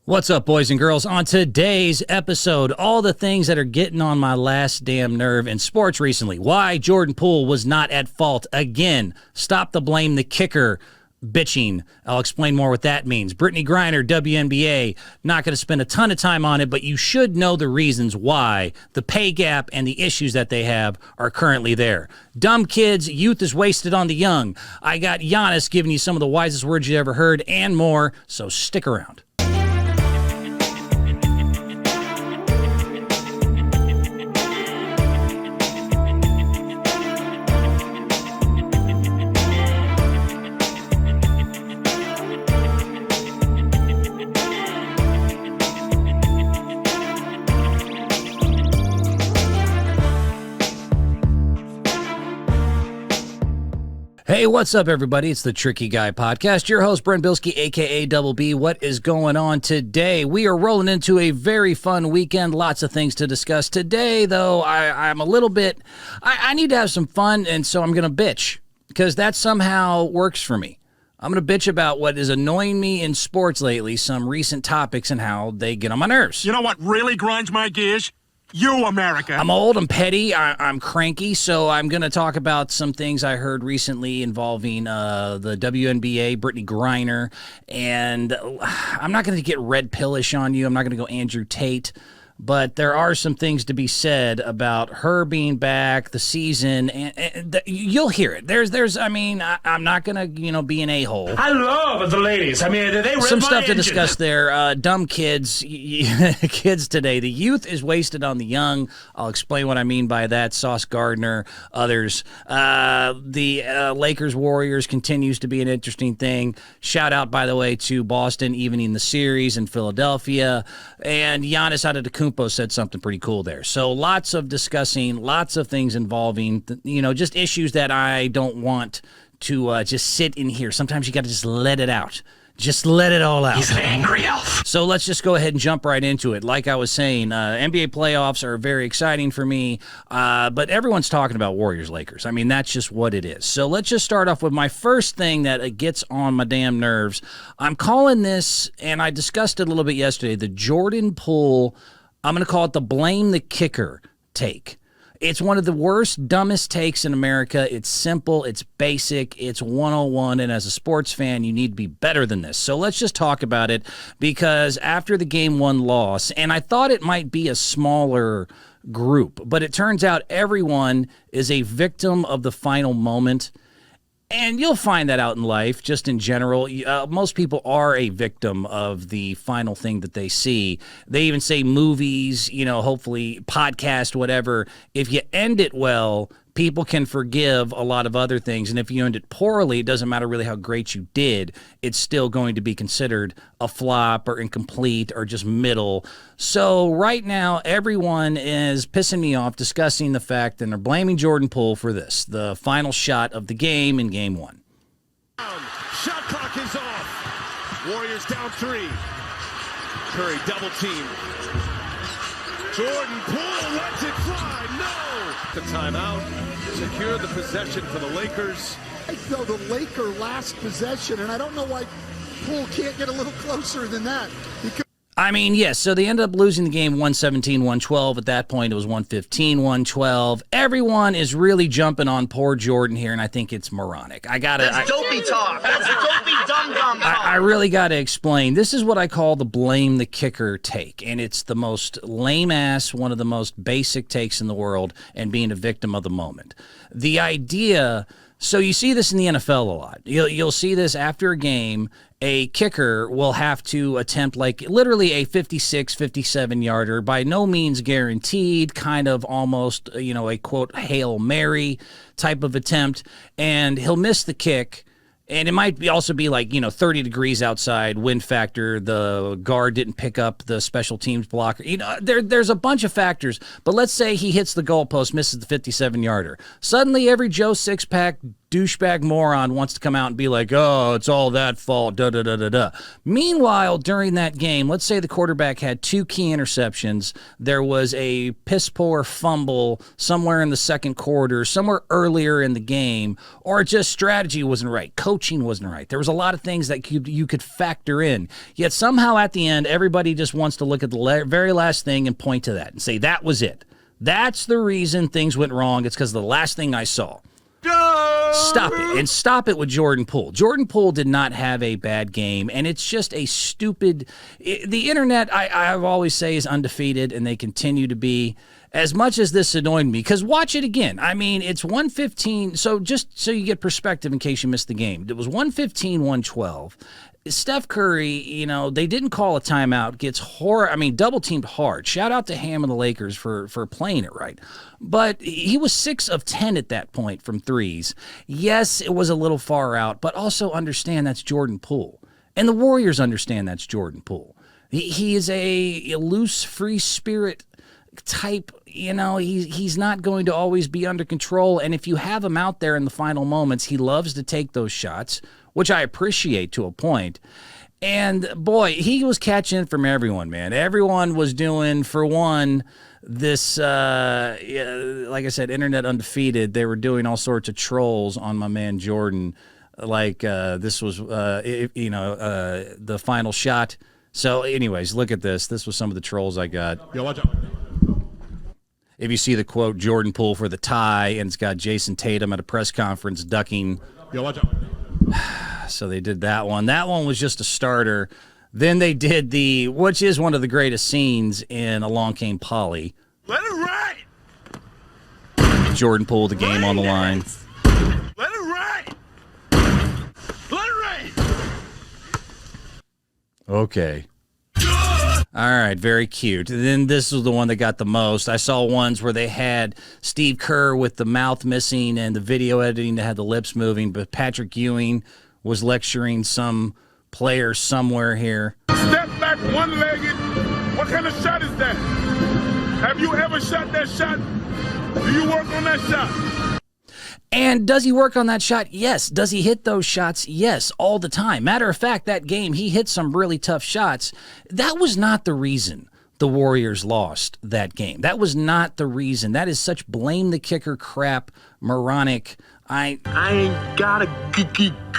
What's up, boys and girls? On today's episode, all the things that are getting on my last damn nerve in sports recently. Why Jordan Poole was not at fault again. Stop the blame the kicker bitching. I'll explain more what that means. Britney Griner, WNBA. Not going to spend a ton of time on it, but you should know the reasons why the pay gap and the issues that they have are currently there. Dumb kids, youth is wasted on the young. I got Giannis giving you some of the wisest words you ever heard and more, so stick around. Hey, what's up, everybody? It's the Tricky Guy Podcast. Your host, Brent Bilski, a.k.a. Double B. What is going on today? We are rolling into a very fun weekend. Lots of things to discuss. Today, though, I'm a little bit... I need to have some fun, and so I'm going to bitch, because that somehow works for me. I'm going to bitch about what is annoying me in sports lately, some recent topics, and how they get on my nerves. You know what really grinds my gears? You, America. I'm old, I'm petty, I'm cranky, so I'm going to talk about some things I heard recently involving the WNBA, Britney Griner, and I'm not going to get red pillish on you. I'm not going to go Andrew Tate, but there are some things to be said about her being back, the season, and you'll hear it. I'm not going to, be an a-hole. I love the ladies. I mean, they rip some my stuff to engine. Discuss there. Dumb kids, kids today. The youth is wasted on the young. I'll explain what I mean by that. Sauce Gardner, others. The Lakers Warriors continues to be an interesting thing. Shout out, by the way, to Boston evening the series in Philadelphia, and Giannis Antetokounmpo said something pretty cool there. So lots of discussing, lots of things involving, just issues that I don't want to just sit in here. Sometimes you got to just let it out. Just let it all out. He's an angry elf. So let's just go ahead and jump right into it. Like I was saying, NBA playoffs are very exciting for me, but everyone's talking about Warriors-Lakers. I mean, that's just what it is. So let's just start off with my first thing that gets on my damn nerves. I'm calling this, and I discussed it a little bit yesterday, the Jordan Poole, I'm going to call it the blame the kicker take. It's one of the worst, dumbest takes in America. It's simple, it's basic, it's 101, and as a sports fan, you need to be better than this. So let's just talk about it, because after the Game 1 loss, and I thought it might be a smaller group, but it turns out everyone is a victim of the final moment. And you'll find that out in life, just in general. Most people are a victim of the final thing that they see. They even say movies, hopefully podcast, whatever. If you end it well, people can forgive a lot of other things. And if you end it poorly, it doesn't matter really how great you did. It's still going to be considered a flop or incomplete or just middle. So right now, everyone is pissing me off discussing the fact that they're blaming Jordan Poole for this, the final shot of the game in Game 1. Shot clock is off. Warriors down 3. Curry double team. Jordan Poole lets it fly. No! The timeout. Secure the possession for the Lakers. I feel the Laker last possession, and I don't know why Poole can't get a little closer than that. Yes, so they ended up losing the game 117-112. At that point, it was 115-112. Everyone is really jumping on poor Jordan here, and I think it's moronic. That's dopey talk. That's dopey dumb talk. I really got to explain. This is what I call the blame the kicker take, and it's the most lame-ass, one of the most basic takes in the world, and being a victim of the moment. The idea... So you see this in the NFL a lot. You'll see this after a game. A kicker will have to attempt literally a 56, 57-yarder, by no means guaranteed, kind of almost, a, quote, Hail Mary type of attempt, and he'll miss the kick. And it might also be 30 degrees outside, wind factor, the guard didn't pick up the special teams blocker. There's a bunch of factors, but let's say he hits the goalpost, misses the 57-yarder. Suddenly, every Joe Six-Pack douchebag moron wants to come out and be like, oh, it's all that fault, da-da-da-da-da. Meanwhile, during that game, let's say the quarterback had 2 key interceptions. There was a piss-poor fumble somewhere in the second quarter, somewhere earlier in the game, or just strategy wasn't right, coaching wasn't right. There was a lot of things that you could factor in. Yet somehow at the end, everybody just wants to look at the very last thing and point to that and say, that was it. That's the reason things went wrong. It's because of the last thing I saw. Stop it. And stop it with Jordan Poole. Jordan Poole did not have a bad game, and it's just a stupid... The internet, I've always say, is undefeated, and they continue to be. As much as this annoyed me, because watch it again. I mean, it's 115. So just so you get perspective in case you missed the game, it was 115, 112. Steph Curry, they didn't call a timeout, gets double teamed hard. Shout out to Ham and the Lakers for playing it right. But he was 6 of 10 at that point from threes. Yes, it was a little far out, but also understand that's Jordan Poole. And the Warriors understand that's Jordan Poole. He is a loose, free spirit type. He's not going to always be under control. And if you have him out there in the final moments, he loves to take those shots, which I appreciate to a point. And, boy, he was catching from everyone, man. Everyone was doing, for one, this, like I said, internet undefeated. They were doing all sorts of trolls on my man Jordan, like this was, the final shot. So, anyways, look at this. This was some of the trolls I got. Yo, watch out. If you see the quote, Jordan Poole for the tie, and it's got Jason Tatum at a press conference ducking. Yo, watch out. So they did that one. That one was just a starter. Then they did which is one of the greatest scenes in Along Came Polly. Let it ride. Jordan Poole, the game on the line. Let it ride. Let it ride. Okay. All right, very cute. Then this was the one that got the most. I saw ones where they had Steve Kerr with the mouth missing and the video editing that had the lips moving, but Patrick Ewing was lecturing some player somewhere here. Step back one-legged. What kind of shot is that? Have you ever shot that shot? Do you work on that shot? And does he work on that shot? Yes. Does he hit those shots? Yes, all the time. Matter of fact, that game, he hit some really tough shots. That was not the reason the Warriors lost that game. That was not the reason. That is such blame the kicker crap, moronic. I ain't got a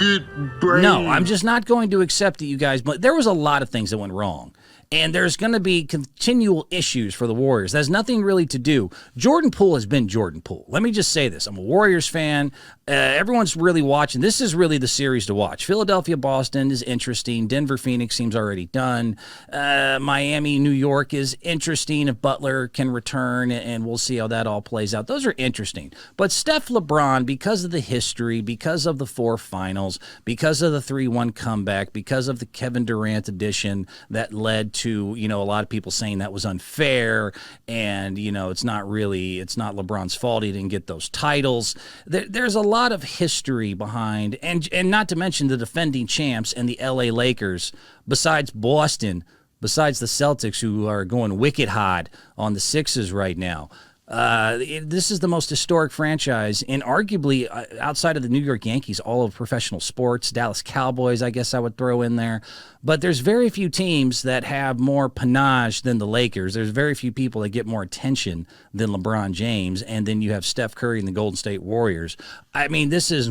good brain. No, I'm just not going to accept that you guys, but there was a lot of things that went wrong. And there's going to be continual issues for the Warriors. That has nothing really to do. Jordan Poole has been Jordan Poole. Let me just say this. I'm a Warriors fan. Everyone's really watching. This is really the series to watch. Philadelphia-Boston is interesting. Denver-Phoenix seems already done. Miami-New York is interesting if Butler can return, and we'll see how that all plays out. Those are interesting. But Steph LeBron, because of the history, because of the 4 finals, because of the 3-1 comeback, because of the Kevin Durant edition that led to, a lot of people saying that was unfair and, it's not LeBron's fault he didn't get those titles. There's a lot of history behind, and not to mention the defending champs and the LA Lakers, besides Boston, besides the Celtics, who are going wicked hot on the Sixers right now. This is the most historic franchise, and arguably outside of the New York Yankees, all of professional sports. Dallas Cowboys, I guess I would throw in there. But there's very few teams that have more panache than the Lakers. There's very few people that get more attention than LeBron James, and then you have Steph Curry and the Golden State Warriors. I mean, this is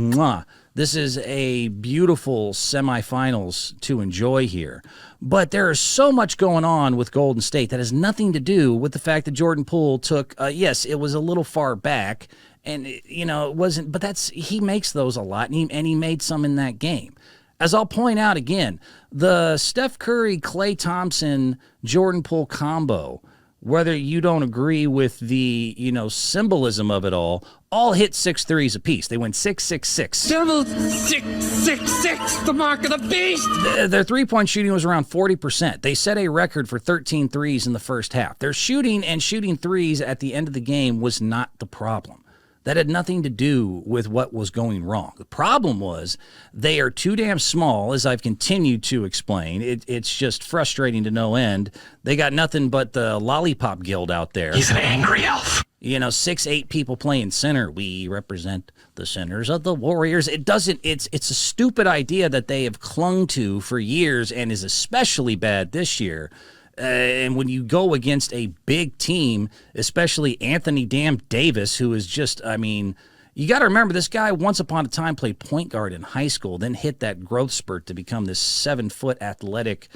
a beautiful semifinals to enjoy here. But there is so much going on with Golden State that has nothing to do with the fact that Jordan Poole took, yes, it was a little far back, and, it wasn't, but he makes those a lot, and he made some in that game. As I'll point out again, the Steph Curry, Klay Thompson, Jordan Poole combo, whether you don't agree with the, symbolism of it all hit 6 threes apiece. They went 6-6-6. Double 6-6-6, the mark of the beast. Their three-point shooting was around 40%. They set a record for 13 threes in the first half. Their shooting threes at the end of the game was not the problem. That had nothing to do with what was going wrong. The problem was they are too damn small, as I've continued to explain. It's just frustrating to no end. They got nothing but the Lollipop Guild out there. He's an angry elf. 6-8 people playing center. We represent the centers of the Warriors. It's a stupid idea that they have clung to for years and is especially bad this year. And when you go against a big team, especially Anthony Damn Davis, who is just, you got to remember this guy once upon a time played point guard in high school, then hit that growth spurt to become this 7-foot athletic,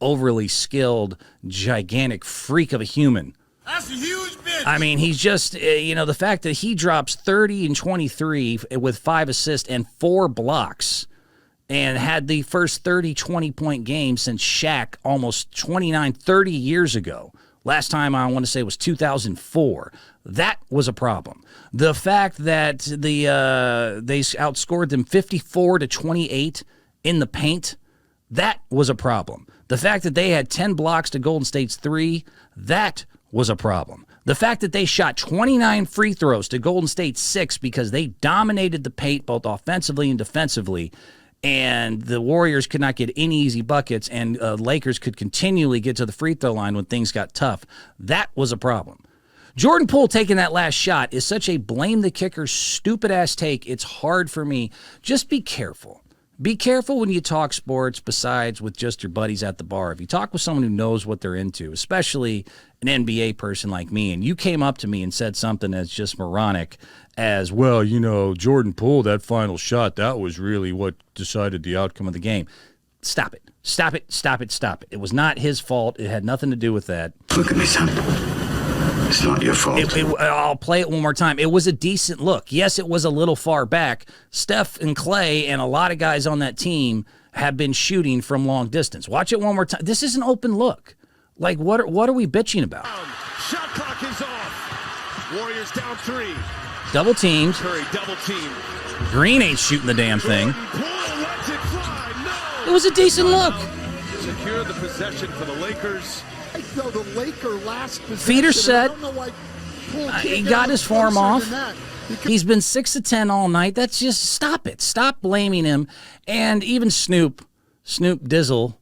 overly skilled, gigantic freak of a human. That's a huge bitch. He's just, the fact that he drops 30 and 23 with 5 assists and 4 blocks and had the first 30, 20-point game since Shaq almost 29, 30 years ago. Last time I want to say was 2004. That was a problem. The fact that they outscored them 54-28 in the paint, that was a problem. The fact that they had 10 blocks to Golden State's 3, that was a problem. The fact that they shot 29 free throws to Golden State's 6 because they dominated the paint both offensively and defensively, and the Warriors could not get any easy buckets, and Lakers could continually get to the free throw line when things got tough. That was a problem. Jordan Poole taking that last shot is such a blame the kicker, stupid-ass take. It's hard for me. Just be careful. Be careful when you talk sports besides with just your buddies at the bar. If you talk with someone who knows what they're into, especially an NBA person like me, and you came up to me and said something that's just moronic as, well, Jordan Poole, that final shot, that was really what decided the outcome of the game. Stop it. Stop it. Stop it. Stop it. It was not his fault. It had nothing to do with that. Look at me, son. It's not your fault. I'll play it one more time. It was a decent look. Yes, it was a little far back. Steph and Clay and a lot of guys on that team have been shooting from long distance. Watch it one more time. This is an open look. Like, what are we bitching about? Shot clock is off. Warriors down 3. Double teamed. Curry double team. Green ain't shooting the damn thing. Poole lets it fly. No. It was a decent look. Secure the possession for the Lakers. Though the Laker last possession, feet are set. I don't know why Poole can't He get got his form off. than that. He's been 6 of 10 all night. That's just, stop it. Stop blaming him. And even Snoop Dizzle,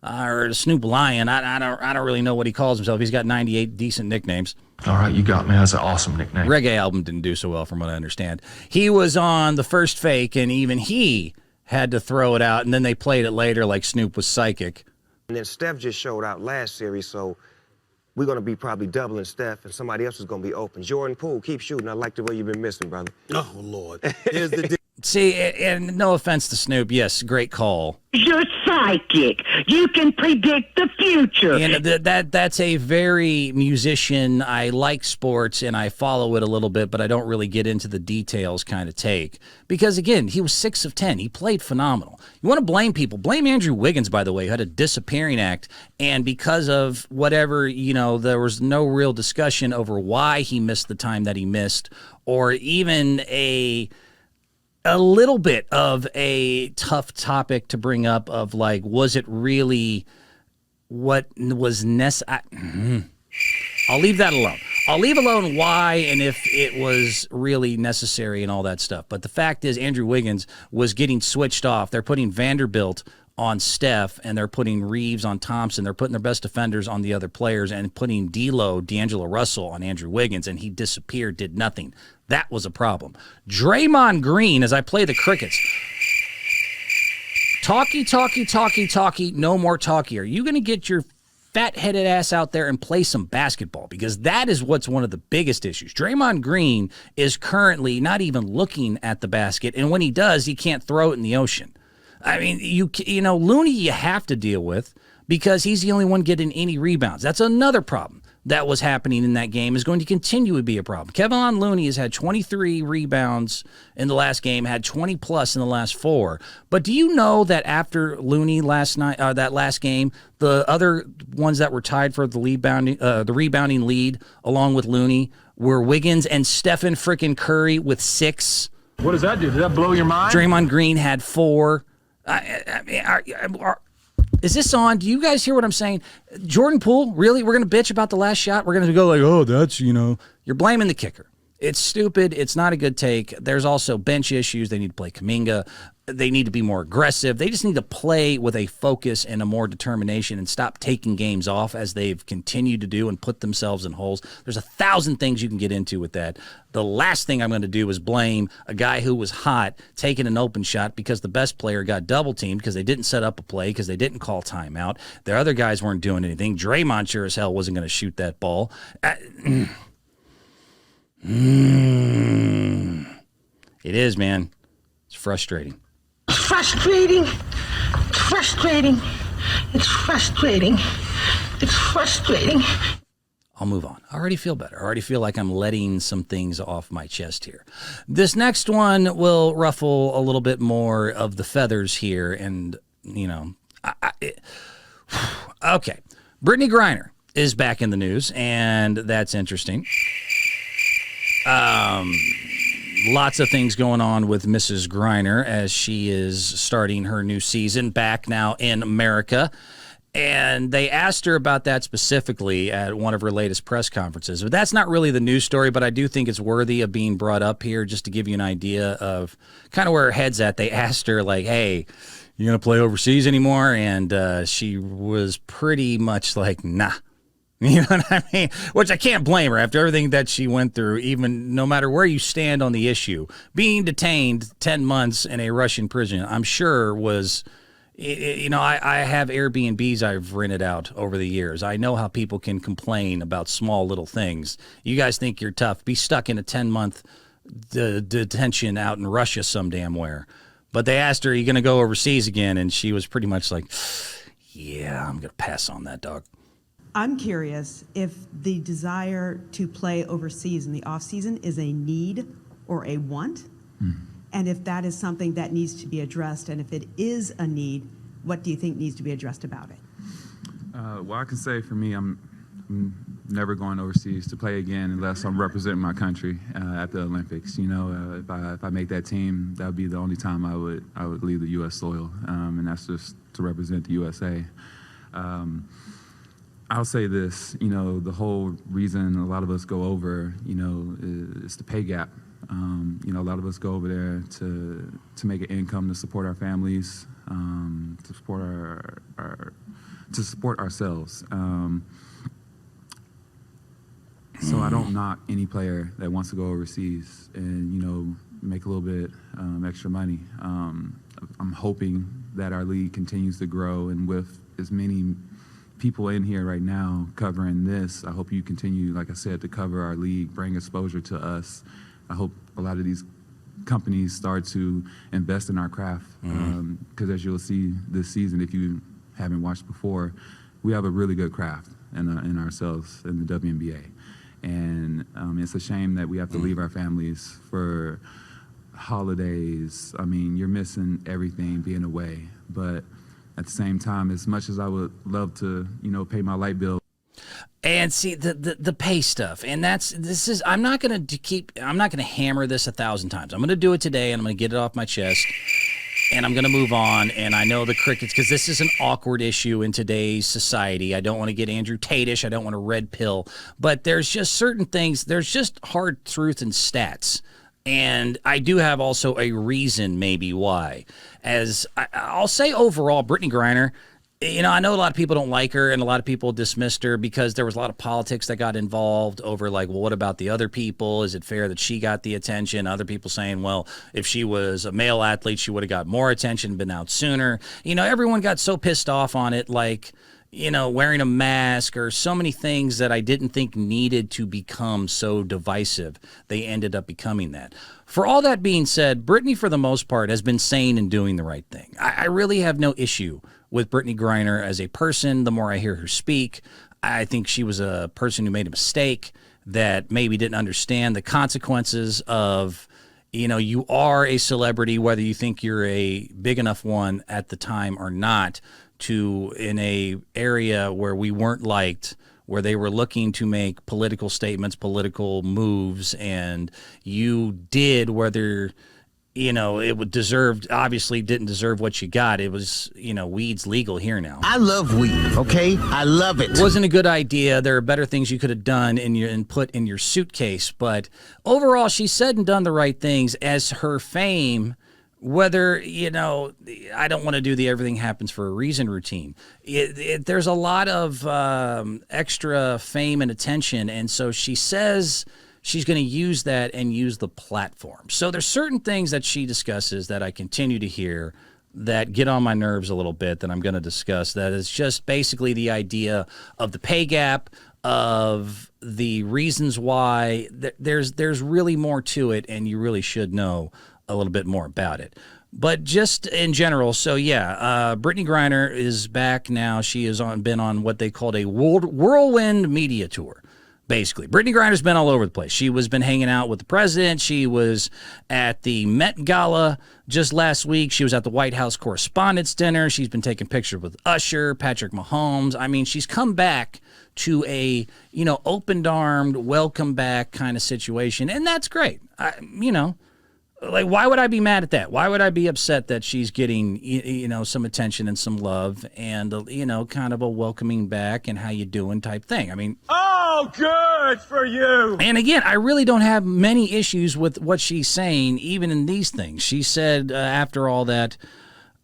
or Snoop Lion, I don't really know what he calls himself. He's got 98 decent nicknames. All right, you got me. That's an awesome nickname. Reggae album didn't do so well from what I understand. He was on the first fake, and even he had to throw it out, and then they played it later like Snoop was psychic. And then Steph just showed out last series, so we're going to be probably doubling Steph, and somebody else is going to be open. Jordan Poole, keep shooting. I like the way you've been missing, brother. Oh, Lord. Here's the See, and no offense to Snoop, yes, great call. You're psychic. You can predict the future. And that's a very musician. I like sports and I follow it a little bit, but I don't really get into the details kind of take. Because, again, he was 6 of 10. He played phenomenal. You want to blame people. Blame Andrew Wiggins, by the way, who had a disappearing act. And because of whatever, there was no real discussion over why he missed the time that he missed, or even a little bit of a tough topic to bring up of, like, was it really what was necessary? I'll leave that alone. I'll leave alone why and if it was really necessary and all that stuff. But the fact is, Andrew Wiggins was getting switched off. They're putting Vanderbilt on Steph, and they're putting Reeves on Thompson. They're putting their best defenders on the other players and putting D'Angelo Russell on Andrew Wiggins, and he disappeared, did nothing. That was a problem. Draymond Green, as I play the crickets, talky, no more talky. Are you going to get your fat-headed ass out there and play some basketball? Because that is what's one of the biggest issues. Draymond Green is currently not even looking at the basket, and when he does, he can't throw it in the ocean. I mean, Looney you have to deal with because he's the only one getting any rebounds. That's another problem that was happening in that game, is going to continue to be a problem. Kevin Looney has had 23 rebounds in the last game, had 20-plus in the last 4. But do you know that after Looney that last game, the other ones that were tied for the rebounding lead, along with Looney, were Wiggins and Stephen frickin' Curry with 6. What does that do? Does that blow your mind? Draymond Green had 4. Is this on? Do you guys hear what I'm saying? Jordan Poole, really? We're going to bitch about the last shot? We're going to go like, oh, that's, you're blaming the kicker. It's stupid. It's not a good take. There's also bench issues. They need to play Kuminga. They need to be more aggressive. They just need to play with a focus and a more determination and stop taking games off as they've continued to do and put themselves in holes. There's 1,000 things you can get into with that. The last thing I'm going to do is blame a guy who was hot taking an open shot because the best player got double teamed because they didn't set up a play, because they didn't call timeout. The other guys weren't doing anything. Draymond sure as hell wasn't going to shoot that ball. It is, man. It's frustrating. Frustrating. Frustrating. It's frustrating. It's frustrating. I'll move on. I already feel better. I already feel like I'm letting some things off my chest here. This next one will ruffle a little bit more of the feathers here. And, you know, okay. Britney Griner is back in the news, and that's interesting. Lots of things going on with Mrs. Griner as she is starting her new season back now in America. And they asked her about that specifically at one of her latest press conferences. But that's not really the news story, but I do think it's worthy of being brought up here just to give you an idea of kind of where her head's at. They asked her, like, hey, you going to play overseas anymore? And she was pretty much like, nah. You know what I mean? Which I can't blame her after everything that she went through, even no matter where you stand on the issue. Being detained 10 months in a Russian prison, I'm sure was, you know, I have Airbnbs I've rented out over the years. I know how people can complain about small little things. You guys think you're tough. Be stuck in a 10-month detention out in Russia some damn where. But they asked her, are you going to go overseas again? And she was pretty much like, yeah, I'm going to pass on that, dog. I'm curious if the desire to play overseas in the off-season is a need or a want, and if that is something that needs to be addressed, and if it is a need, what do you think needs to be addressed about it? Well, I can say for me, I'm never going overseas to play again unless I'm representing my country at the Olympics. You know, if I make that team, that would be the only time I would leave the U.S. soil, and that's just to represent the USA. I'll say this, you know, the whole reason a lot of us go over, you know, is the pay gap. You know, a lot of us go over there to make an income to support our families, to support ourselves. So I don't knock any player that wants to go overseas and, you know, make a little bit extra money. I'm hoping that our league continues to grow, and with as many people in here right now covering this, I hope you continue, like I said, to cover our league, bring exposure to us. I hope a lot of these companies start to invest in our craft, because as you'll see this season, if you haven't watched before, we have a really good craft in ourselves in the WNBA. And it's a shame that we have to leave our families for holidays. I mean, you're missing everything being away, but at the same time, as much as I would love to, you know, pay my light bill. And see the pay stuff, and I'm not gonna hammer this 1,000 times. I'm gonna do it today, and I'm gonna get it off my chest, and I'm gonna move on. And I know the crickets, because this is an awkward issue in today's society. I don't want to get Andrew Tate-ish. I don't want to red pill, but there's just certain things. There's just hard truth and stats. And I do have also a reason maybe why. As I'll say overall, Britney Griner, you know, I know a lot of people don't like her and a lot of people dismissed her because there was a lot of politics that got involved over, like, well, what about the other people? Is it fair that she got the attention? Other people saying, well, if she was a male athlete, she would have got more attention, been out sooner. You know, everyone got so pissed off on it, like, you know, wearing a mask or so many things that I didn't think needed to become so divisive. They ended up becoming that. For all that being said, Britney, for the most part, has been saying and doing the right thing. I really have no issue with Britney Griner as a person. The more I hear her speak, I think she was a person who made a mistake, that maybe didn't understand the consequences of, you know, you are a celebrity, whether you think you're a big enough one at the time or not, to in a area where we weren't liked, where they were looking to make political statements, political moves, and you did, whether it would obviously didn't deserve what you got. It was, weed's legal here now. I love weed, okay? I love it. Wasn't a good idea. There are better things you could have done and put in your suitcase. But overall, she said and done the right things as her fame. Whether, I don't want to do the everything happens for a reason routine. There's a lot of extra fame and attention. And so she says she's going to use that and use the platform. So there's certain things that she discusses that I continue to hear that get on my nerves a little bit that I'm going to discuss. That is just basically the idea of the pay gap, of the reasons why. There's really more to it, and you really should know a little bit more about it. But just in general, so yeah, Britney Griner is back now. She has been on what they called a whirlwind media tour. Basically, Britney Griner's been all over the place. She was been hanging out with the president. She was at the Met Gala just last week. She was at the White House Correspondents' Dinner. She's been taking pictures with Usher, Patrick Mahomes. I mean, she's come back to a, open-armed, welcome back kind of situation, and that's great. Like, why would I be mad at that? Why would I be upset that she's getting, some attention and some love and, kind of a welcoming back and how you doing type thing? I mean, Oh, good for you. And again, I really don't have many issues with what she's saying, even in these things. She said after all that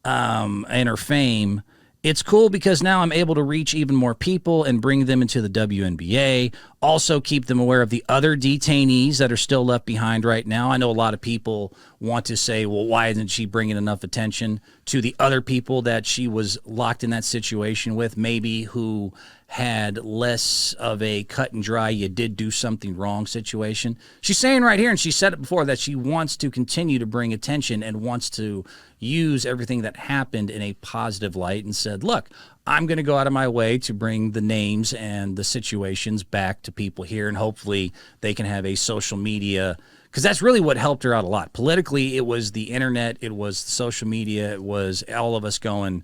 and her fame, it's cool because now I'm able to reach even more people and bring them into the WNBA. Also keep them aware of the other detainees that are still left behind right now. I know a lot of people want to say, well, why isn't she bringing enough attention to the other people that she was locked in that situation with, maybe who had less of a cut and dry, you did do something wrong situation. She's saying right here, and she said it before, that she wants to continue to bring attention and wants to use everything that happened in a positive light, and said, look, I'm going to go out of my way to bring the names and the situations back to people here, and hopefully they can have a social media, because that's really what helped her out a lot. Politically, it was the internet, it was social media, it was all of us going,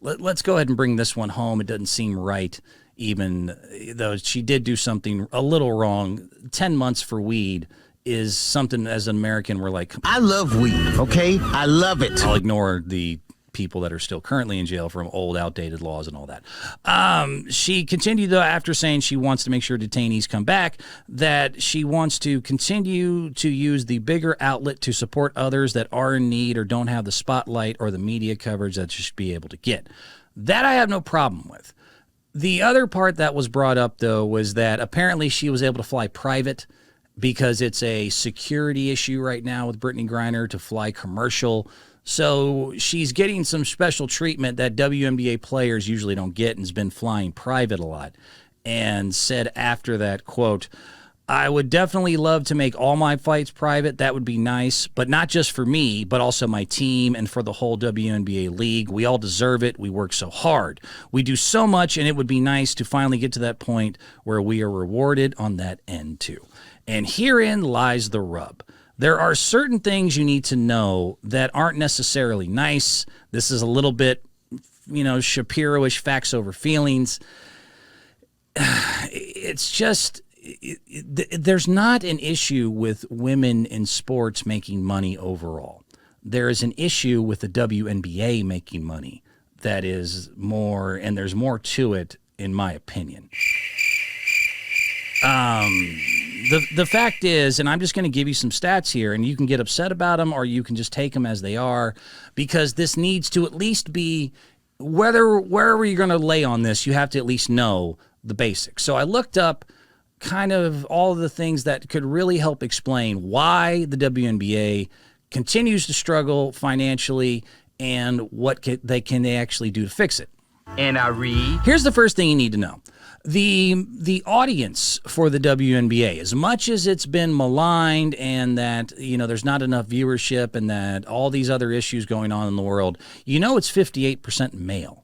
let's go ahead and bring this one home. It doesn't seem right, even though she did do something a little wrong. 10 months for weed is something, as an American, we're like, I love weed, okay? I love it. I'll ignore the people that are still currently in jail from old, outdated laws and all that. She continued, though, after saying she wants to make sure detainees come back, that she wants to continue to use the bigger outlet to support others that are in need or don't have the spotlight or the media coverage that she should be able to get. That I have no problem with. The other part that was brought up, though, was that apparently she was able to fly private because it's a security issue right now with Britney Griner to fly commercial. So she's getting some special treatment that WNBA players usually don't get, and has been flying private a lot. And said after that, quote, I would definitely love to make all my flights private. That would be nice, but not just for me, but also my team and for the whole WNBA league. We all deserve it. We work so hard. We do so much, and it would be nice to finally get to that point where we are rewarded on that end too. And herein lies the rub. There are certain things you need to know that aren't necessarily nice. This is a little bit, Shapiro-ish, facts over feelings. It's just, there's not an issue with women in sports making money overall. There is an issue with the WNBA making money that is more, and there's more to it, in my opinion. The fact is, and I'm just going to give you some stats here, and you can get upset about them or you can just take them as they are, because this needs to at least be, wherever you're going to lay on this, you have to at least know the basics. So I looked up kind of all of the things that could really help explain why the WNBA continues to struggle financially and what they actually do to fix it. And I read. Here's the first thing you need to know. The audience for the WNBA, as much as it's been maligned and that, there's not enough viewership and that all these other issues going on in the world, it's 58% male.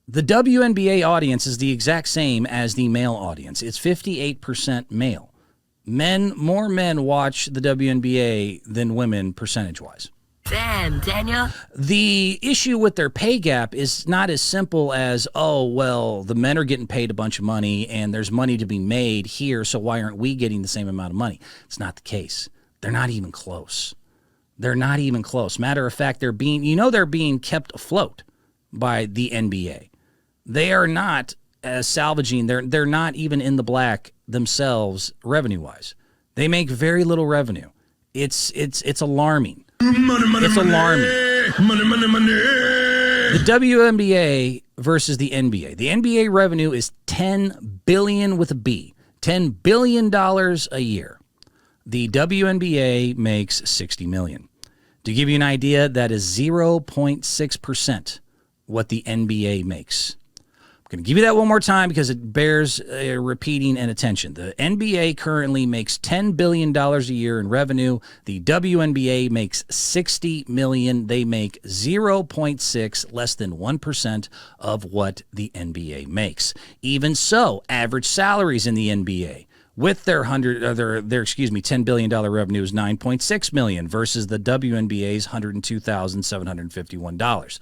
The WNBA audience is the exact same as the male audience. It's 58% male. More men watch the WNBA than women percentage-wise. Damn, Daniel. The issue with their pay gap is not as simple as, the men are getting paid a bunch of money and there's money to be made here, so why aren't we getting the same amount of money? It's not the case. They're not even close. They're not even close. Matter of fact, they're being kept afloat by the NBA. They are not salvaging. They're not even in the black themselves revenue-wise. They make very little revenue. It's alarming. It's alarming. The WNBA versus the NBA. The NBA revenue is $10 billion with a B. $10 billion a year. The WNBA makes $60 million. To give you an idea, that is 0.6% what the NBA makes. I'm going to give you that one more time because it bears repeating and attention. The NBA currently makes $10 billion a year in revenue. The WNBA makes $60 million. They make 0.6, less than 1% of what the NBA makes. Even so, average salaries in the NBA with their $10 billion revenue is $9.6 million versus the WNBA's $102,751.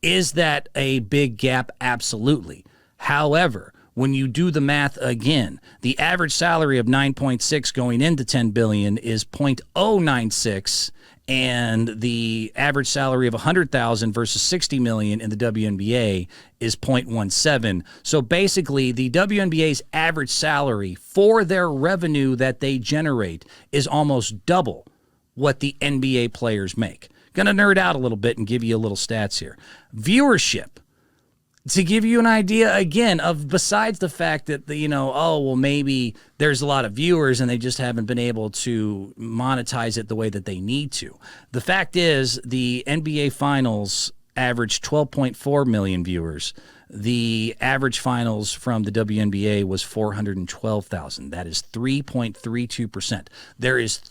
Is that a big gap? Absolutely. However, when you do the math again, the average salary of 9.6 going into 10 billion is 0.096, and the average salary of 100,000 versus 60 million in the WNBA is 0.17. So basically, the WNBA's average salary for their revenue that they generate is almost double what the NBA players make. Going to nerd out a little bit and give you a little stats here. Viewership. To give you an idea, again, of besides the fact that, maybe there's a lot of viewers and they just haven't been able to monetize it the way that they need to. The fact is the NBA Finals averaged 12.4 million viewers. The average finals from the WNBA was 412,000. That is 3.32%. There is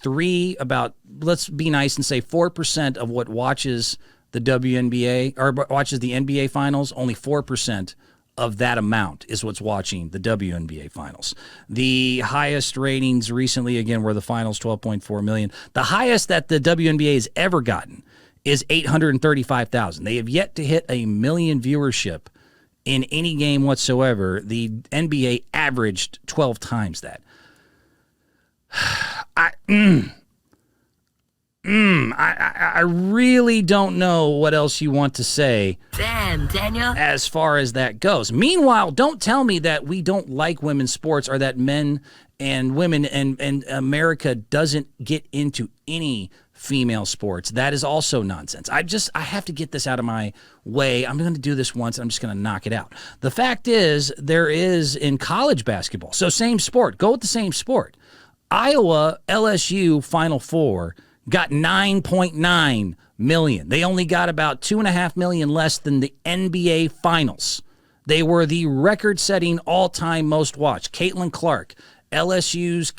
let's be nice and say 4% of what watches the WNBA or watches the NBA Finals. Only 4% of that amount is what's watching the WNBA Finals. The highest ratings recently, again, were the Finals, 12.4 million. The highest that the WNBA has ever gotten is 835,000. They have yet to hit 1 million viewership in any game whatsoever. The NBA averaged 12 times that. I really don't know what else you want to say. Damn, Daniel. As far as that goes. Meanwhile, don't tell me that we don't like women's sports or that men and women and America doesn't get into any female sports. That is also nonsense. I have to get this out of my way. I'm going to do this once. I'm just going to knock it out. The fact is, there is in college basketball. So same sport. Go with the same sport. Iowa, LSU, Final Four got 9.9 million. They only got about 2.5 million less than the NBA Finals. They were the record-setting all-time most watched. Caitlin Clark, LSU's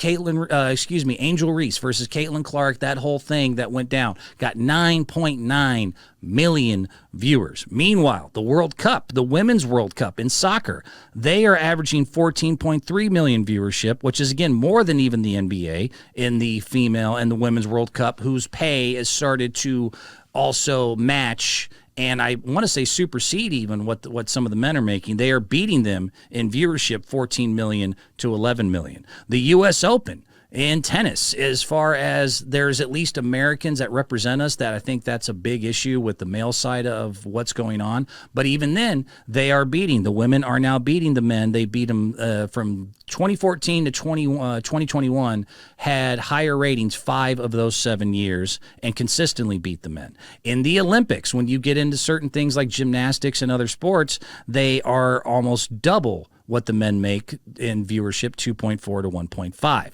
Angel Reese versus Caitlin Clark, that whole thing that went down, got 9.9 million viewers. Meanwhile, the World Cup, the Women's World Cup in soccer, they are averaging 14.3 million viewership, which is, again, more than even the NBA in the female and the Women's World Cup, whose pay has started to also match and I want to say supersede even what some of the men are making. They are beating them in viewership, 14 million to 11 million. The U.S. Open in tennis, as far as there's at least Americans that represent us, that I think that's a big issue with the male side of what's going on. But even then, they are beating. The women are now beating the men. They beat them from 2014 to 2021, had higher ratings 5 of those 7 years, and consistently beat the men. In the Olympics, when you get into certain things like gymnastics and other sports, they are almost double what the men make in viewership, 2.4 to 1.5.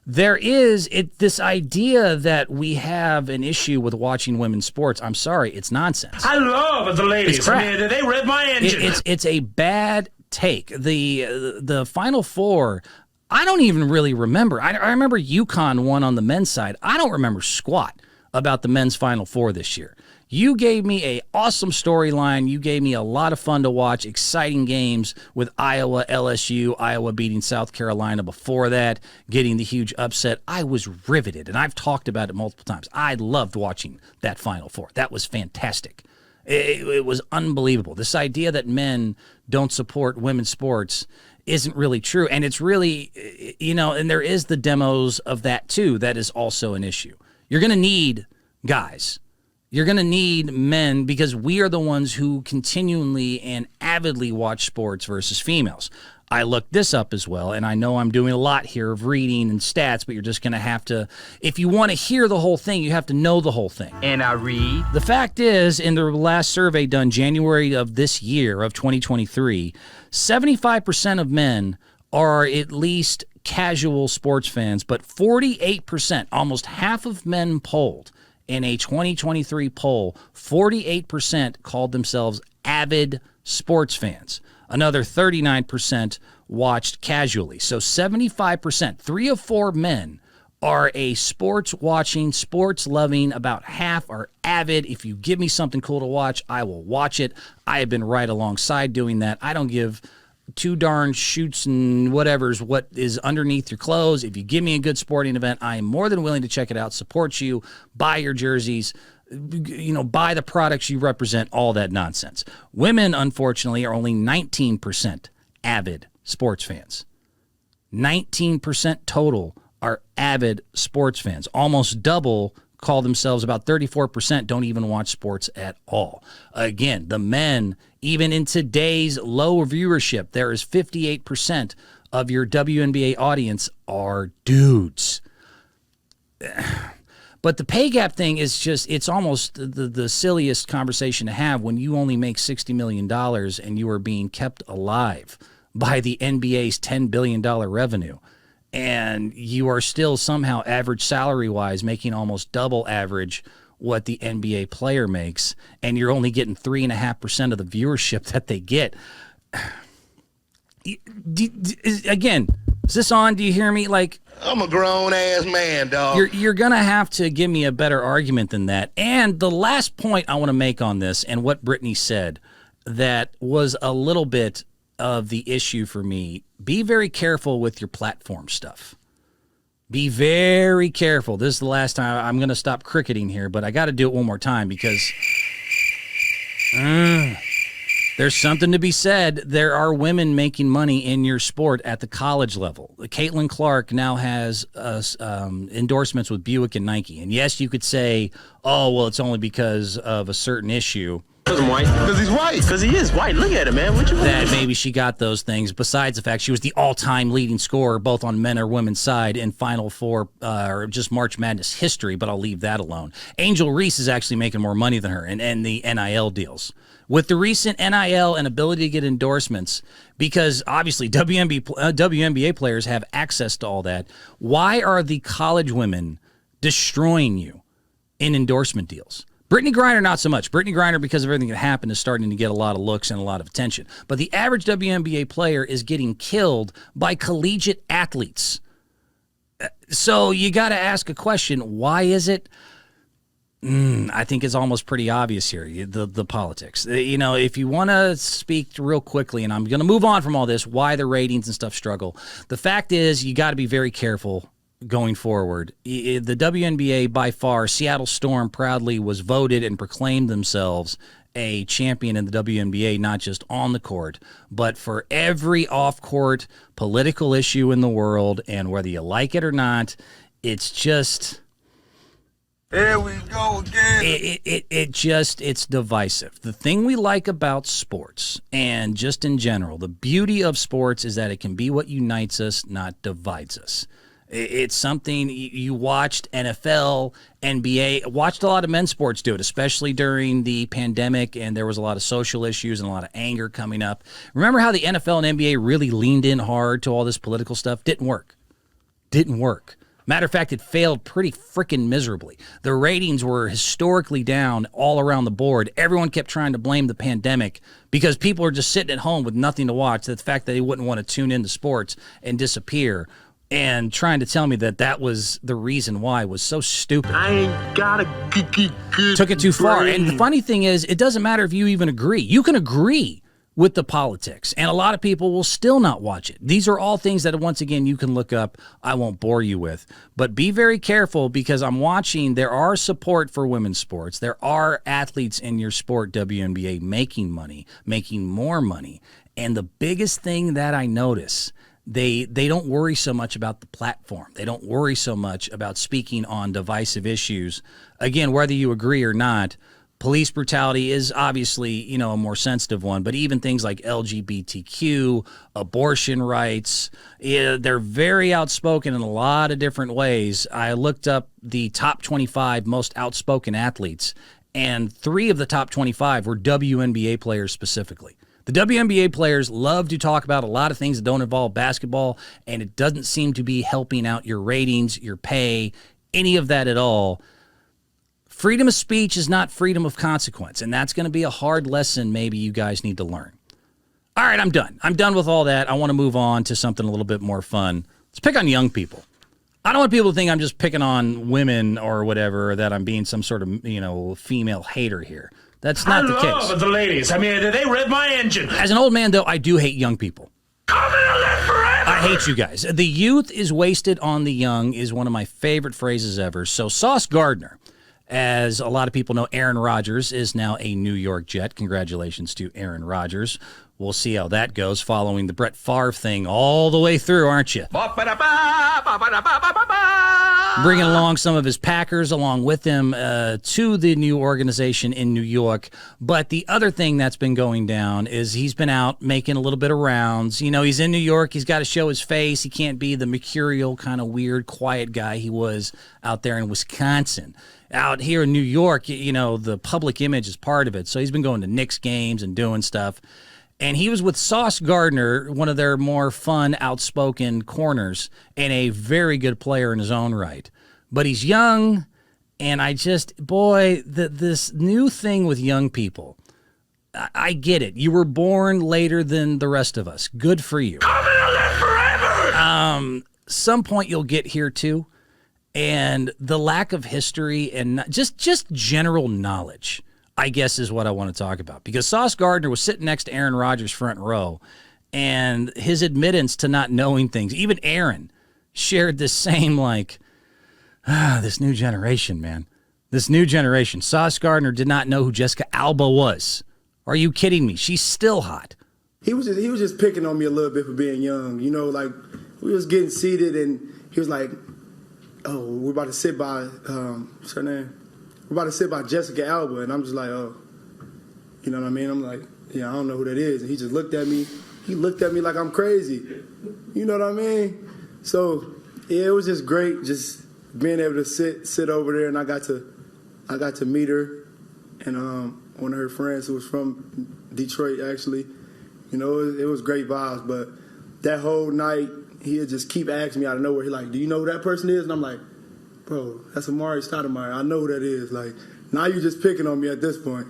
There is this idea that we have an issue with watching women's sports. I'm sorry, it's nonsense. I love the ladies. It's crap. I mean, they rev my engine. It's a bad take. The Final Four, I don't even really remember. I remember UConn won on the men's side. I don't remember squat about the men's Final Four this year. You gave me an awesome storyline. You gave me a lot of fun to watch, exciting games with Iowa, LSU, Iowa beating South Carolina before that, getting the huge upset. I was riveted, and I've talked about it multiple times. I loved watching that Final Four. That was fantastic. It was unbelievable. This idea that men don't support women's sports isn't really true, and it's really, and there is the demos of that, too. That is also an issue. You're going to need guys. You're going to need men because we are the ones who continually and avidly watch sports versus females. I looked this up as well, and I know I'm doing a lot here of reading and stats, but you're just going to have to, if you want to hear the whole thing, you have to know the whole thing. And I read. The fact is, in the last survey done January of this year, of 2023, 75% of men are at least casual sports fans, but 48%, almost half of men polled in a 2023 poll, 48% called themselves avid sports fans. Another 39% watched casually. So 75%, 3 of 4 men are a sports watching, sports loving. About half are avid. If you give me something cool to watch, I will watch it. I have been right alongside doing that. I don't give two darn shoots and whatever's what is underneath your clothes. If you give me a good sporting event, I am more than willing to check it out, support you, buy your jerseys, buy the products you represent, all that nonsense. Women, unfortunately, are only 19% avid sports fans. 19% total are avid sports fans. Almost double call themselves, about 34% don't even watch sports at all. Again, the men, even in today's low viewership, there is 58% of your WNBA audience are dudes. But the pay gap thing is just, it's almost the silliest conversation to have when you only make $60 million and you are being kept alive by the NBA's $10 billion revenue. And you are still somehow average salary-wise making almost double average what the NBA player makes, and you're only getting 3.5% of the viewership that they get. Again, is this on? Do you hear me? Like, I'm a grown-ass man, dog. You're going to have to give me a better argument than that. And the last point I want to make on this, and what Britney said, that was a little bit of the issue for me. Be very careful with your platform stuff. Be very careful. This is the last time I'm going to stop cricketing here, but I got to do it one more time because there's something to be said. There are women making money in your sport at the college level. Caitlin Clark now has endorsements with Buick and Nike. And yes, you could say, oh, well, it's only because of a certain issue. Because I'm white. Because he's white. Because he is white. Look at him, man. What you want? That maybe she got those things. Besides the fact she was the all-time leading scorer, both on men or women's side, in Final Four or just March Madness history, but I'll leave that alone. Angel Reese is actually making more money than her and the NIL deals. With the recent NIL and ability to get endorsements, because obviously WNBA players have access to all that, why are the college women destroying you in endorsement deals? Britney Griner, not so much. Britney Griner, because of everything that happened, is starting to get a lot of looks and a lot of attention. But the average WNBA player is getting killed by collegiate athletes. So you got to ask a question. Why is it? I think it's almost pretty obvious here, the politics. If you want to speak real quickly, and I'm going to move on from all this, why the ratings and stuff struggle. The fact is you got to be very careful going forward. The WNBA, by far, Seattle Storm proudly was voted and proclaimed themselves a champion in the WNBA, not just on the court, but for every off-court political issue in the world, and whether you like it or not, it's just... Here we go again. It's divisive. The thing we like about sports, and just in general, the beauty of sports is that it can be what unites us, not divides us. It's something you watched NFL, NBA, watched a lot of men's sports do it, especially during the pandemic, and there was a lot of social issues and a lot of anger coming up. Remember how the NFL and NBA really leaned in hard to all this political stuff? Didn't work. Matter of fact, it failed pretty freaking miserably. The ratings were historically down all around the board. Everyone kept trying to blame the pandemic because people are just sitting at home with nothing to watch. The fact that they wouldn't want to tune into sports and disappear, and trying to tell me that was the reason why was so stupid. I ain't got a good Took it too far. brain. And the funny thing is, it doesn't matter if you even agree. You can agree with the politics, and a lot of people will still not watch it. These are all things that, once again, you can look up. I won't bore you with. But be very careful, because I'm watching, there are support for women's sports. There are athletes in your sport, WNBA, making money, making more money. And the biggest thing that I notice They don't worry so much about the platform. They don't worry so much about speaking on divisive issues. Again, whether you agree or not, police brutality is obviously, a more sensitive one, but even things like LGBTQ, abortion rights, they're very outspoken in a lot of different ways. I looked up the top 25 most outspoken athletes, and 3 of the top 25 were WNBA players specifically. The WNBA players love to talk about a lot of things that don't involve basketball, and it doesn't seem to be helping out your ratings, your pay, any of that at all. Freedom of speech is not freedom of consequence, and that's going to be a hard lesson maybe you guys need to learn. All right, I'm done. I'm done with all that. I want to move on to something a little bit more fun. Let's pick on young people. I don't want people to think I'm just picking on women or whatever, or that I'm being some sort of, female hater here. That's not the case. I love the ladies. I mean, they rev my engine. As an old man, though, I do hate young people. I hate you guys. The youth is wasted on the young is one of my favorite phrases ever. So Sauce Gardner, as a lot of people know, Aaron Rodgers is now a New York Jet. Congratulations to Aaron Rodgers. We'll see how that goes following the Brett Favre thing all the way through, aren't you? Bringing along some of his Packers along with him to the new organization in New York. But the other thing that's been going down is he's been out making a little bit of rounds. He's in New York. He's got to show his face. He can't be the mercurial, kind of weird, quiet guy he was out there in Wisconsin. Out here in New York, the public image is part of it. So he's been going to Knicks games and doing stuff. And he was with Sauce Gardner, one of their more fun, outspoken corners, and a very good player in his own right. But he's young, and this new thing with young people, I get it. You were born later than the rest of us. Good for you. I'm gonna live forever! Some point you'll get here, too. And the lack of history and just general knowledge, I guess, is what I want to talk about. Because Sauce Gardner was sitting next to Aaron Rodgers front row, and his admittance to not knowing things, even Aaron shared this same, this new generation, man. This new generation. Sauce Gardner did not know who Jessica Alba was. Are you kidding me? She's still hot. He was just picking on me a little bit for being young. We was getting seated, and he was like, oh, we're about to sit by, what's her name? We're about to sit by Jessica Alba, and I'm just like, oh, you know what I mean? I'm like, yeah, I don't know who that is. And he just looked at me. He looked at me like I'm crazy. You know what I mean? So, yeah, it was just great just being able to sit over there, and I got to meet her and one of her friends who was from Detroit, actually. It was great vibes, but that whole night, he'd just keep asking me out of nowhere. He's like, do you know who that person is? And I'm like, bro, that's Amari Stoudemire. I know who that is. Now you're just picking on me at this point.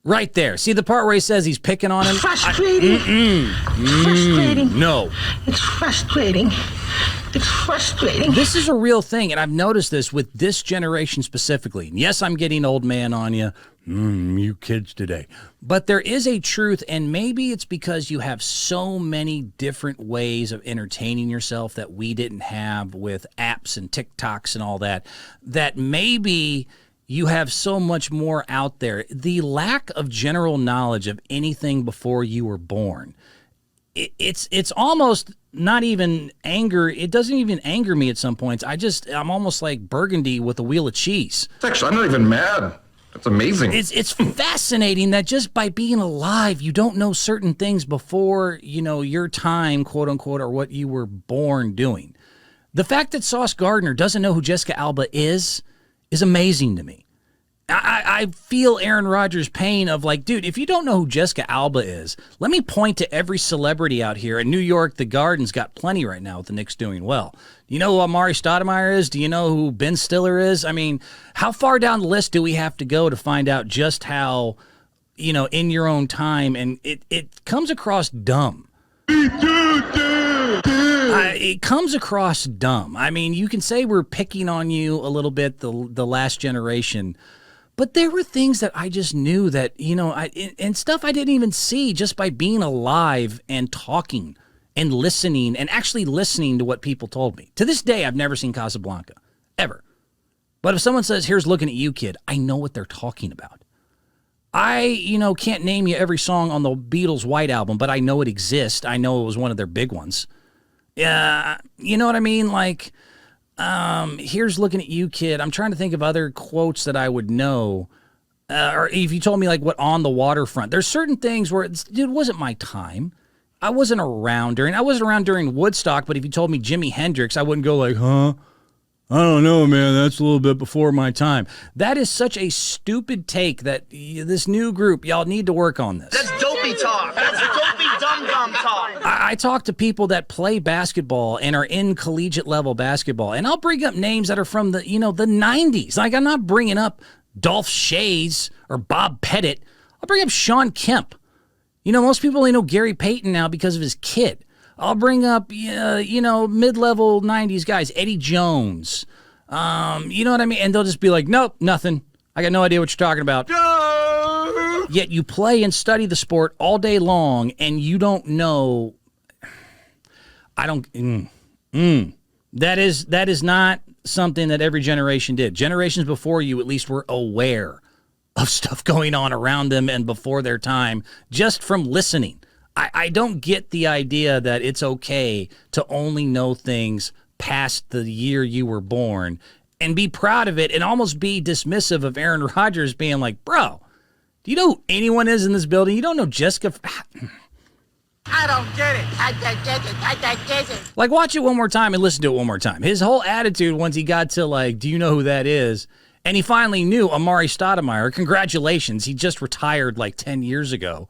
Right there. See the part where he says he's picking on him? Frustrating. Frustrating. No. It's frustrating. It's frustrating. This is a real thing, and I've noticed this with this generation specifically. And yes, I'm getting old man on you. You kids today. But there is a truth, and maybe it's because you have so many different ways of entertaining yourself that we didn't have with apps and TikToks and all that, that maybe you have so much more out there. The lack of general knowledge of anything before you were born, it's almost not even anger. It doesn't even anger me at some points. I'm almost like Burgundy with a wheel of cheese. Actually, I'm not even mad. That's amazing. It's fascinating that just by being alive, you don't know certain things before, your time, quote unquote, or what you were born doing. The fact that Sauce Gardner doesn't know who Jessica Alba is amazing to me. I feel Aaron Rodgers' pain of dude, if you don't know who Jessica Alba is, let me point to every celebrity out here. In New York, the Garden's got plenty right now with the Knicks doing well. Do you know who Amari Stoudemire is? Do you know who Ben Stiller is? I mean, how far down the list do we have to go to find out just how, in your own time, and it comes across dumb. It comes across dumb. I mean, you can say we're picking on you a little bit, the last generation, but there were things that I just knew that, and stuff I didn't even see just by being alive and talking and listening and actually listening to what people told me. To this day, I've never seen Casablanca, ever. But if someone says, here's looking at you, kid, I know what they're talking about. I, can't name you every song on the Beatles' White Album, but I know it exists. I know it was one of their big ones. You know what I mean? Like, here's looking at you, kid. I'm trying to think of other quotes that I would know. Or if you told me like what on the waterfront, there's certain things where dude, it wasn't my time. I wasn't around during Woodstock, but if you told me Jimi Hendrix, I wouldn't go like, huh? I don't know, man. That's a little bit before my time. That is such a stupid take that this new group, y'all need to work on this. That's dopey talk. That's dopey dum-dum talk. I talk to people that play basketball and are in collegiate level basketball, and I'll bring up names that are from the 90s. Like, I'm not bringing up Dolph Shays or Bob Pettit. I'll bring up Sean Kemp. Most people only know Gary Payton now because of his kid. I'll bring up, mid-level 90s guys, Eddie Jones. You know what I mean? And they'll just be like, nope, nothing. I got no idea what you're talking about. Yet you play and study the sport all day long, and you don't know. That is not something that every generation did. Generations before you at least were aware of stuff going on around them and before their time, just from listening. I don't get the idea that it's okay to only know things past the year you were born and be proud of it and almost be dismissive of Aaron Rodgers being like, bro, do you know who anyone is in this building? You don't know Jessica? I don't get it. I don't get it. Like, watch it one more time and listen to it one more time. His whole attitude once he got to, like, do you know who that is? And he finally knew Amari Stoudemire. Congratulations. He just retired like 10 years ago.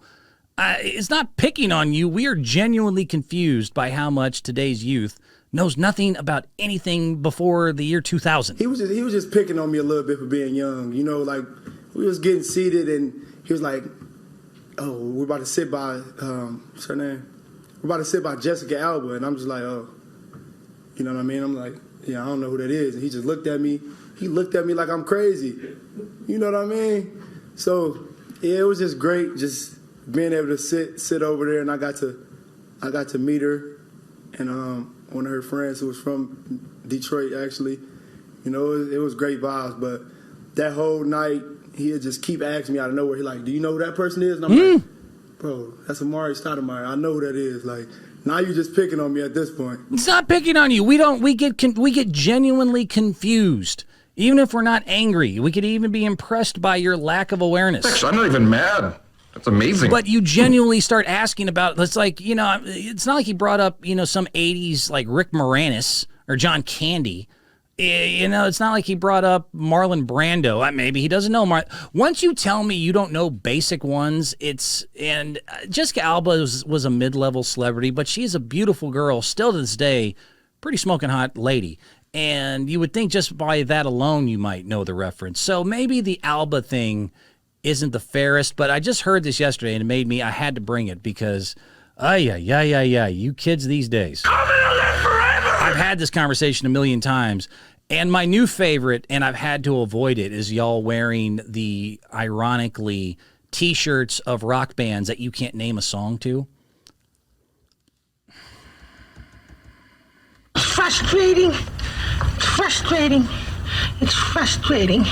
It's not picking on you. We are genuinely confused by how much today's youth knows nothing about anything before the year 2000. He was just picking on me a little bit for being young. Like we was getting seated and he was like, "Oh, we're about to sit by what's her name? We're about to sit by Jessica Alba," and I'm just like, "Oh, you know what I mean?" I'm like, "Yeah, I don't know who that is." And he just looked at me. He looked at me like I'm crazy. You know what I mean? So yeah, it was just great, just being able to sit over there, and I got to meet her and one of her friends who was from Detroit, actually. It was great vibes. But that whole night, he'd just keep asking me out of nowhere. He like, "Do you know who that person is?" And I'm like, "Bro, that's Amari Stoudemire. I know who that is." Like, now you're just picking on me at this point. It's not picking on you. We get genuinely confused. Even if we're not angry, we could even be impressed by your lack of awareness. Actually, I'm not even mad. That's amazing. But you genuinely start asking about, it's like, it's not like he brought up, some 80s like Rick Moranis or John Candy. It's not like he brought up Marlon Brando. Maybe he doesn't know. Once you tell me you don't know basic ones, and Jessica Alba was a mid-level celebrity, but she's a beautiful girl, still to this day, pretty smoking hot lady. And you would think just by that alone you might know the reference. So maybe the Alba thing isn't the fairest, but I just heard this yesterday and I had to bring it because, you kids these days. I've had this conversation a million times, and my new favorite, and I've had to avoid it, is y'all wearing the, ironically, T-shirts of rock bands that you can't name a song to. Frustrating. It's frustrating.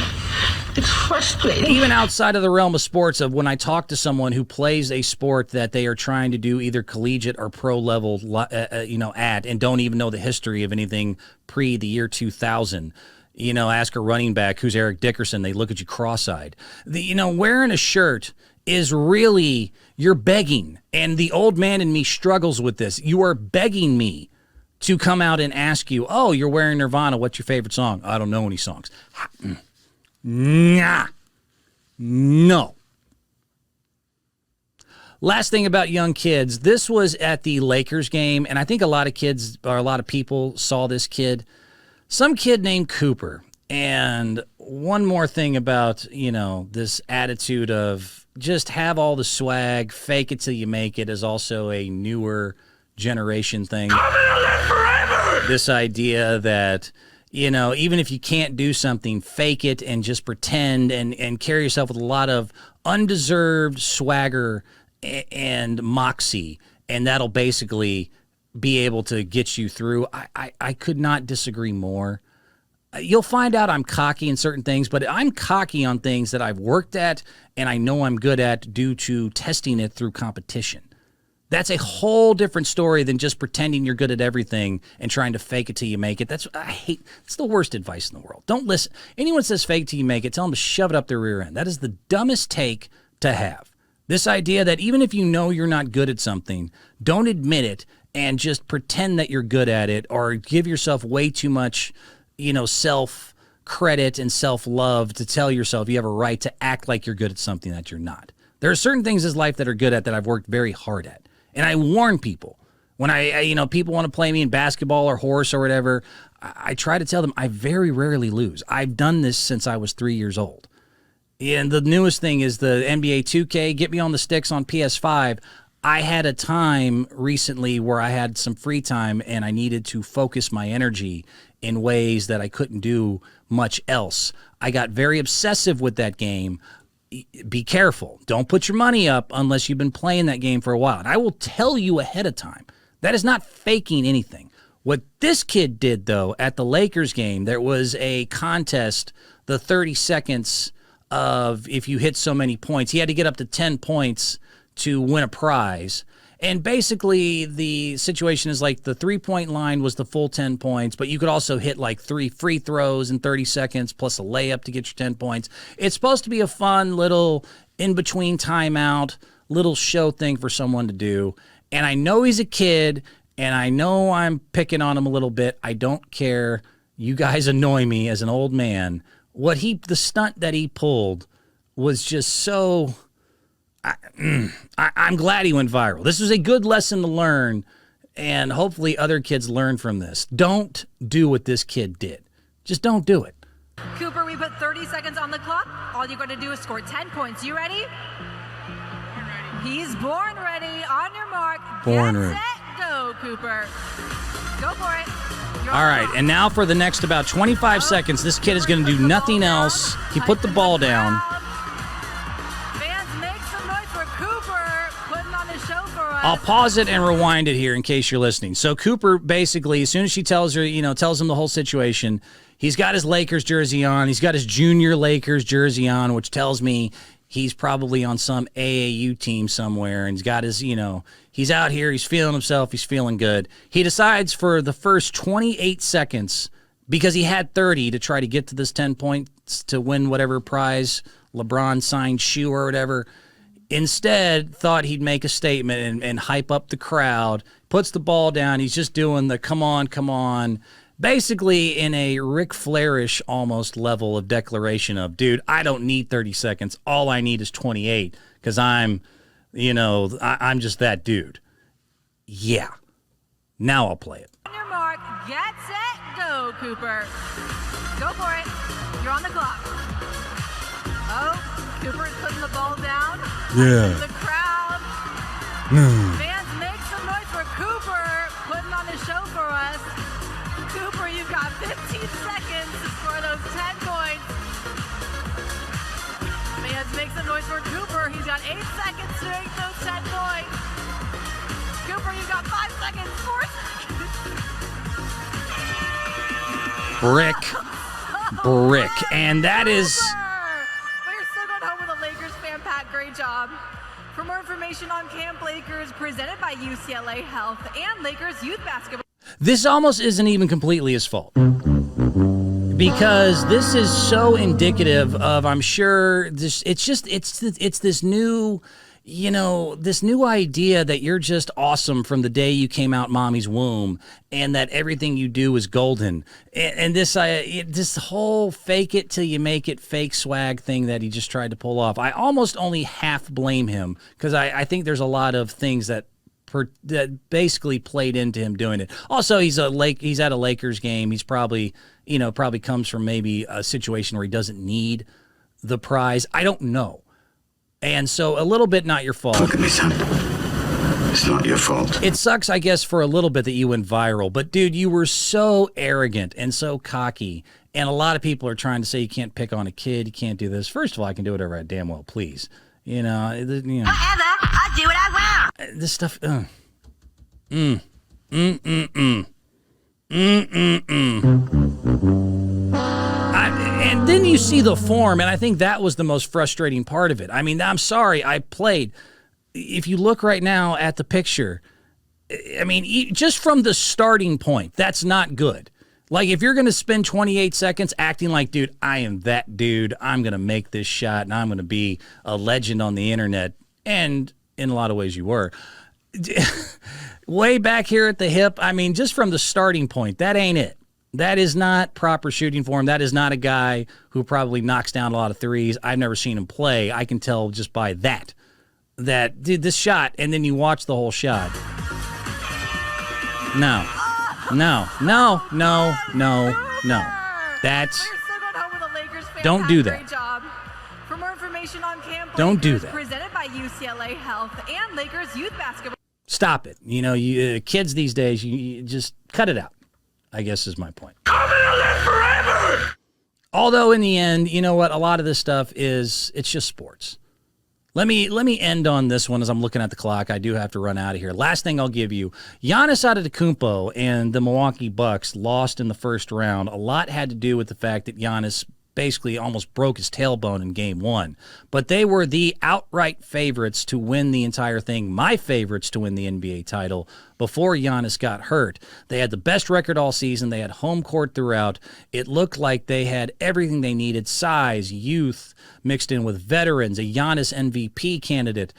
Even outside of the realm of sports, of when I talk to someone who plays a sport that they are trying to do either collegiate or pro level, at, and don't even know the history of anything pre the year 2000. Ask a running back who's Eric Dickerson, they look at you cross-eyed. Wearing a shirt is really, you're begging, and the old man in me struggles with this. You are begging me to come out and ask you, "Oh, you're wearing Nirvana. What's your favorite song?" "I don't know any songs." Nah. No. Last thing about young kids. This was at the Lakers game, and I think a lot of people saw this kid. Some kid named Cooper. And one more thing about, this attitude of just have all the swag, fake it till you make it is also a newer generation thing. This idea that, even if you can't do something, fake it and just pretend and carry yourself with a lot of undeserved swagger and moxie, and that'll basically be able to get you through. I could not disagree more. You'll find out I'm cocky in certain things, but I'm cocky on things that I've worked at and I know I'm good at due to testing it through competition. That's a whole different story than just pretending you're good at everything and trying to fake it till you make it. It's the worst advice in the world. Don't listen. Anyone says fake till you make it, tell them to shove it up their rear end. That is the dumbest take to have. This idea that even if you know you're not good at something, don't admit it and just pretend that you're good at it, or give yourself way too much, self-credit and self-love to tell yourself you have a right to act like you're good at something that you're not. There are certain things in life that are good at that I've worked very hard at. And I warn people when people want to play me in basketball or horse or whatever, I try to tell them I very rarely lose. I've done this since I was 3 years old. And the newest thing is the NBA 2K, get me on the sticks on PS5. I had a time recently where I had some free time and I needed to focus my energy in ways that I couldn't do much else. I got very obsessive with that game. Be careful. Don't put your money up unless you've been playing that game for a while. And I will tell you ahead of time, that is not faking anything. What this kid did, though, at the Lakers game, there was a contest, the 30 seconds of if you hit so many points. He had to get up to 10 points to win a prize. And basically, the situation is like the three-point line was the full 10 points, but you could also hit like 3 free throws in 30 seconds plus a layup to get your 10 points. It's supposed to be a fun little in-between timeout, little show thing for someone to do. And I know he's a kid, and I know I'm picking on him a little bit. I don't care. You guys annoy me as an old man. The stunt that he pulled was just so... I'm glad he went viral. This was a good lesson to learn, and hopefully other kids learn from this. Don't do what this kid did. Just don't do it. Cooper, we put 30 seconds on the clock. All you got to do is score 10 points. You ready? He's born ready. On your mark. Born Get ready. Set, go, Cooper. Go for it. All right, and now for the next about 25 seconds, this kid is going to do nothing else. He put the ball down. I'll pause it and rewind it here in case you're listening. So Cooper, basically, as soon as she tells her, tells him the whole situation, he's got his Lakers jersey on. He's got his junior Lakers jersey on, which tells me he's probably on some AAU team somewhere. And he's got his, he's out here. He's feeling himself. He's feeling good. He decides for the first 28 seconds, because he had 30 to try to get to this 10 points to win whatever prize, LeBron signed shoe or whatever, instead thought he'd make a statement and hype up the crowd, puts the ball down. He's just doing the come on, basically in a Ric Flairish almost level of declaration of, dude, I don't need 30 seconds. All I need is 28 because I'm just that dude. Yeah. Now I'll play it. On your mark, get set, go, Cooper. Go for it. You're on the clock. Oh, Cooper is putting the ball down. Yeah. The crowd. Fans, make some noise for Cooper putting on a show for us. Cooper, you've got 15 seconds to score those 10 points. Fans, make some noise for Cooper. He's got 8 seconds to make those 10 points. Cooper, you've got 5 seconds, 4 seconds. Brick. And that is... Great job. For more information on Camp Lakers, presented by UCLA Health and Lakers Youth Basketball. This almost isn't even completely his fault. Because this is so indicative of, I'm sure, it's this new... this new idea that you're just awesome from the day you came out mommy's womb and that everything you do is golden. And this whole fake it till you make it fake swag thing that he just tried to pull off, I almost only half blame him because I think there's a lot of things that basically played into him doing it. Also, he's at a Lakers game. He's probably comes from maybe a situation where he doesn't need the prize. I don't know. And so a little bit not your fault. Look at me, son. It's not your fault. It sucks, I guess, for a little bit that you went viral. But, dude, you were so arrogant and so cocky. And a lot of people are trying to say you can't pick on a kid. You can't do this. First of all, I can do whatever I damn well please. Whatever. I do what I want. This stuff. And then you see the form, and I think that was the most frustrating part of it. I mean, I'm sorry, I played. if you look right now at the picture, I mean, just from the starting point, that's not good. Like, if you're going to spend 28 seconds acting like, dude, I am that dude, I'm going to make this shot, and I'm going to be a legend on the internet, and in a lot of ways you were, way back here at the hip, I mean, just from the starting point, that ain't it. That is not proper shooting for him. That is not a guy who probably knocks down a lot of threes. I've never seen him play. I can tell just by that, dude, this shot, and then you watch the whole shot. No. That's... Don't do that. Great job. For more information on camp, don't do that. Presented by UCLA Health and Lakers Youth Basketball. Stop it. You know, you kids these days, you just cut it out, I guess is my point. I'm gonna live forever! Although in the end, you know what? A lot of this stuff it's just sports. Let me end on this one as I'm looking at the clock. I do have to run out of here. Last thing I'll give you, Giannis Antetokounmpo and the Milwaukee Bucks lost in the first round. A lot had to do with the fact that Giannis basically almost broke his tailbone in game one. But they were the outright favorites to win the entire thing, my favorites to win the NBA title before Giannis got hurt. They had the best record all season. They had home court throughout. It looked like they had everything they needed, size, youth, mixed in with veterans, a Giannis MVP candidate,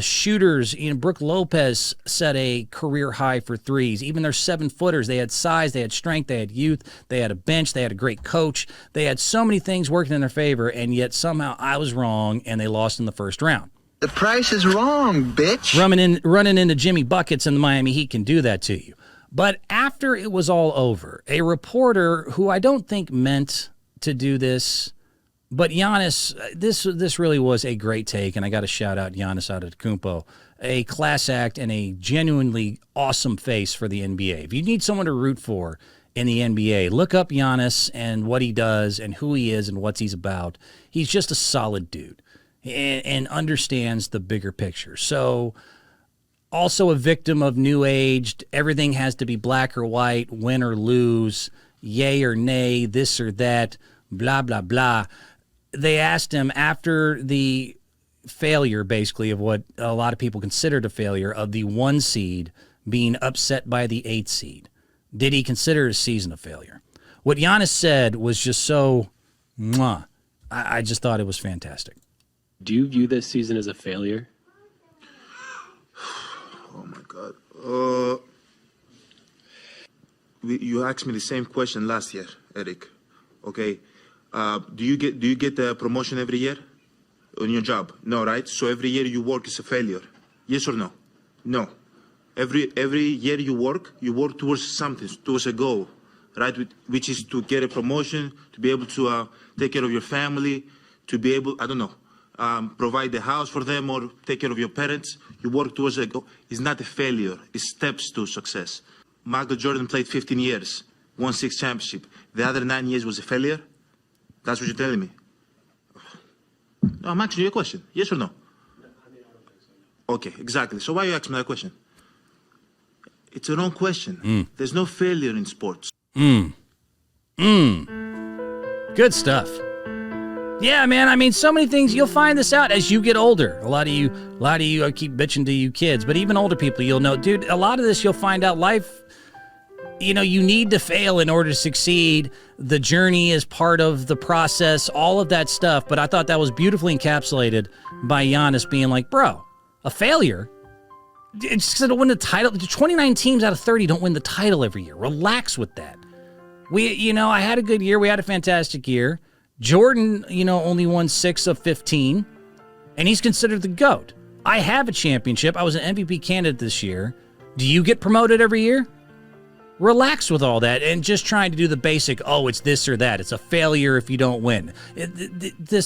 shooters. You know, Brook Lopez set a career high for threes. Even their 7-footers, they had size, they had strength, they had youth, they had a bench, they had a great coach. They had so many things working in their favor, and yet somehow I was wrong, and they lost in the first round. The price is wrong, bitch. Running into Jimmy Buckets and the Miami Heat can do that to you. But after it was all over, a reporter who I don't think meant to do this, but Giannis, this really was a great take, and I got to shout out Giannis Antetokounmpo, a class act and a genuinely awesome face for the NBA. If you need someone to root for in the NBA, look up Giannis and what he does and who he is and what he's about. He's just a solid dude and understands the bigger picture. So also a victim of new age, everything has to be black or white, win or lose, yay or nay, this or that, blah, blah, blah. They asked him after the failure, basically, of what a lot of people considered a failure of the 1 seed being upset by the 8 seed. Did he consider his season a failure? What Giannis said was just so, mwah. I just thought it was fantastic. Do you view this season as a failure? Oh my God. You asked me the same question last year, Eric. Okay. Do you get a promotion every year on your job? No, right? So every year you work is a failure. Yes or no? No. Every year you work towards something, towards a goal, right? Which is to get a promotion, to be able to take care of your family, to be able, I don't know, provide the house for them or take care of your parents. You work towards a goal. It's not a failure. It's steps to success. Michael Jordan played 15 years, won 6 championships. The other 9 years was a failure? That's what you're telling me? No, I'm asking you a question. Yes or no? Okay, exactly. So why are you asking me that question? It's a wrong question. There's no failure in sports. Good stuff. Yeah, man. I mean, so many things. You'll find this out as you get older. A lot of you I keep bitching to you kids, but even older people, you'll know, dude, a lot of this you'll find out life, you know, you need to fail in order to succeed. The journey is part of the process, all of that stuff. But I thought that was beautifully encapsulated by Giannis being like, bro, a failure? It's because I don't win the title. 29 teams out of 30 don't win the title every year. Relax with that. I had a good year. We had a fantastic year. Jordan, only won 6 of 15, and he's considered the GOAT. I have a championship. I was an MVP candidate this year. Do you get promoted every year? Relax with all that and just trying to do the basic, it's this or that. It's a failure if you don't win. The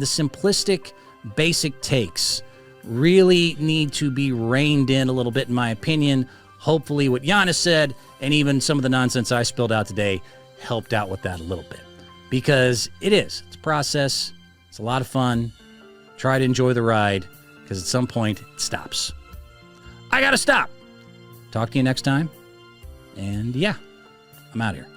simplistic, basic takes really need to be reined in a little bit, in my opinion. Hopefully what Giannis said and even some of the nonsense I spilled out today helped out with that a little bit. Because it's a process. It's a lot of fun. Try to enjoy the ride, because at some point it stops. I got to stop. Talk to you next time. And yeah, I'm out of here.